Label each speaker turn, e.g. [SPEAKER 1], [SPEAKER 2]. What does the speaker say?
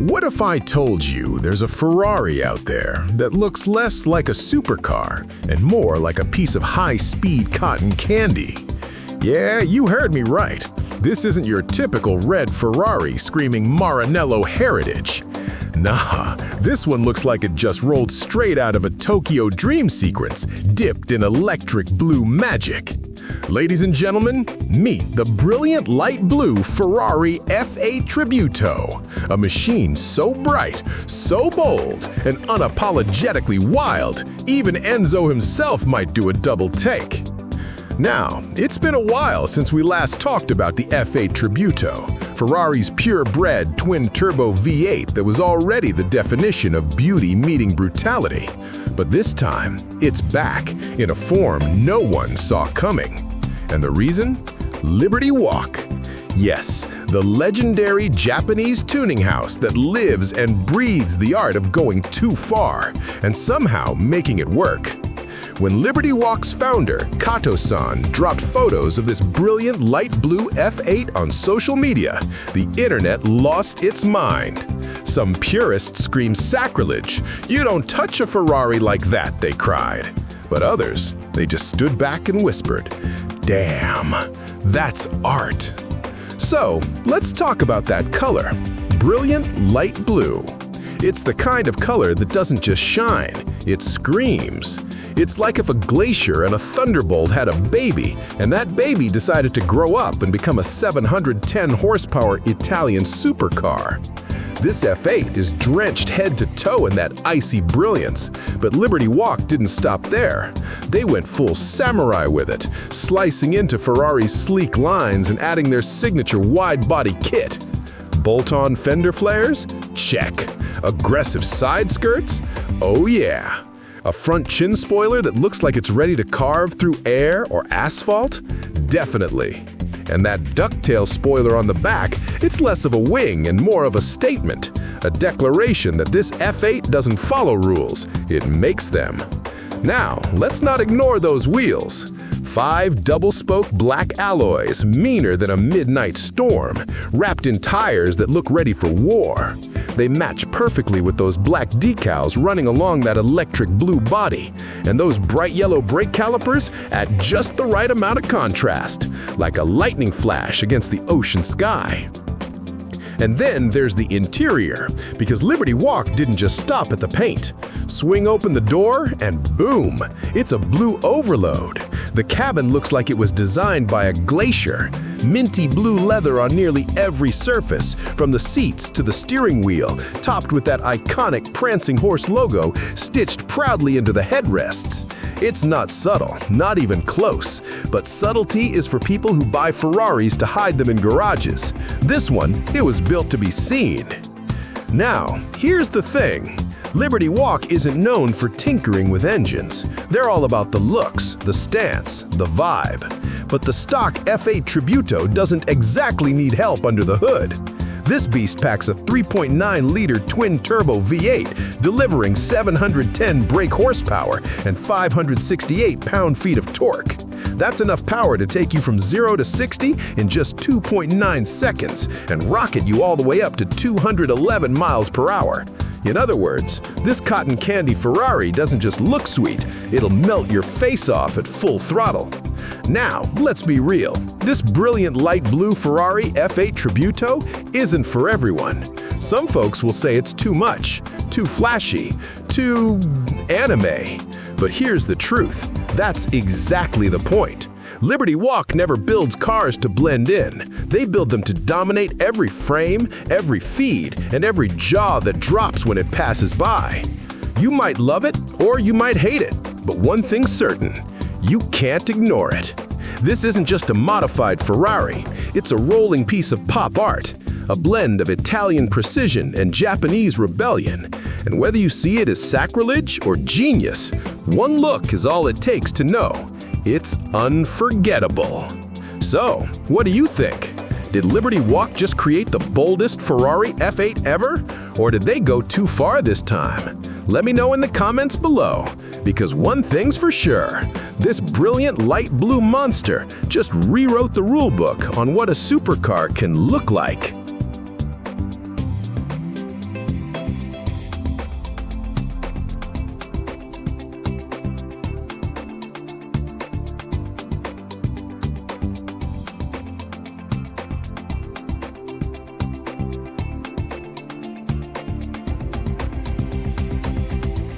[SPEAKER 1] What if I told you there's a Ferrari out there that looks less like a supercar and more like a piece of high-speed cotton candy? Yeah, you heard me right. This isn't your typical red Ferrari screaming Maranello heritage. Nah, this one looks like it just rolled straight out of a Tokyo dream sequence, dipped in electric blue magic. Ladies and gentlemen, meet the brilliant light blue Ferrari F8 Tributo, a machine so bright, so bold, and unapologetically wild, even Enzo himself might do a double take. Now, it's been a while since we last talked about the F8 Tributo, Ferrari's purebred twin-turbo V8 that was already the definition of beauty meeting brutality. But this time, it's back in a form no one saw coming. And the reason? Liberty Walk. Yes, the legendary Japanese tuning house that lives and breathes the art of going too far and somehow making it work. When Liberty Walk's founder, Kato-san, dropped photos of this brilliant light blue F8 on social media, the internet lost its mind. Some purists screamed sacrilege. "You don't touch a Ferrari like that," they cried. But others, they just stood back and whispered, "Damn, that's art." So, let's talk about that color. Brilliant light blue. It's the kind of color that doesn't just shine, it screams. It's like if a glacier and a thunderbolt had a baby, and that baby decided to grow up and become a 710 horsepower Italian supercar. This F8 is drenched head to toe in that icy brilliance, but Liberty Walk didn't stop there. They went full samurai with it, slicing into Ferrari's sleek lines and adding their signature wide-body kit. Bolt-on fender flares? Check. Aggressive side skirts? Oh yeah. A front chin spoiler that looks like it's ready to carve through air or asphalt? Definitely. And that ducktail spoiler on the back, it's less of a wing and more of a statement, a declaration that this F8 doesn't follow rules, it makes them. Now, let's not ignore those wheels. 5 double-spoke black alloys, meaner than a midnight storm, wrapped in tires that look ready for war. They match perfectly with those black decals running along that electric blue body, and those bright yellow brake calipers add just the right amount of contrast, like a lightning flash against the ocean sky. And then there's the interior, because Liberty Walk didn't just stop at the paint. Swing open the door and boom, it's a blue overload. The cabin looks like it was designed by a glacier. Minty blue leather on nearly every surface, from the seats to the steering wheel, topped with that iconic prancing horse logo stitched proudly into the headrests. It's not subtle, not even close, but subtlety is for people who buy Ferraris to hide them in garages. This one, it was built to be seen. Now, here's the thing. Liberty Walk isn't known for tinkering with engines. They're all about the looks, the stance, the vibe. But the stock F8 Tributo doesn't exactly need help under the hood. This beast packs a 3.9-liter twin-turbo V8, delivering 710 brake horsepower and 568 pound-feet of torque. That's enough power to take you from 0 to 60 in just 2.9 seconds and rocket you all the way up to 211 miles per hour. In other words, this cotton candy Ferrari doesn't just look sweet, it'll melt your face off at full throttle. Now, let's be real. This brilliant light blue Ferrari F8 Tributo isn't for everyone. Some folks will say it's too much, too flashy, too anime. But here's the truth. That's exactly the point. Liberty Walk never builds cars to blend in. They build them to dominate every frame, every feed, and every jaw that drops when it passes by. You might love it or you might hate it, but one thing's certain, you can't ignore it. This isn't just a modified Ferrari, it's a rolling piece of pop art, a blend of Italian precision and Japanese rebellion. And whether you see it as sacrilege or genius, one look is all it takes to know. It's unforgettable. So, what do you think? Did Liberty Walk just create the boldest Ferrari F8 ever? Or did they go too far this time? Let me know in the comments below. Because one thing's for sure, this brilliant light blue monster just rewrote the rulebook on what a supercar can look like.